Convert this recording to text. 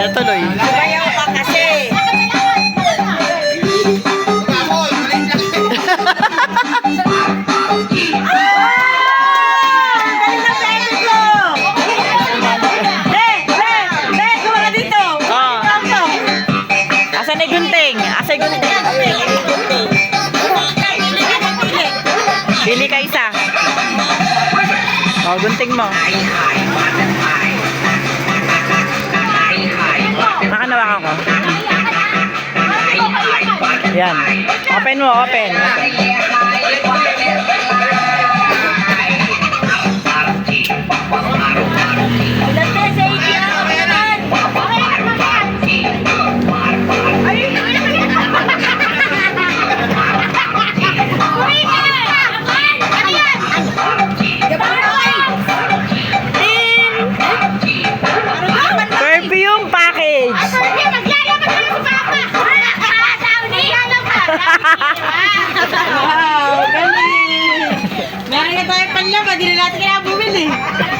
natuloy. Bayaw pa kasi. Asan ay gunting? Asay gunting. Pili ka isa. Oh, gunting mo. Nakanawakan ko. Yan. Open mo, open. Perfume package. Wow, galing. Meron na tayo panlaba, di na natin kaya bumili.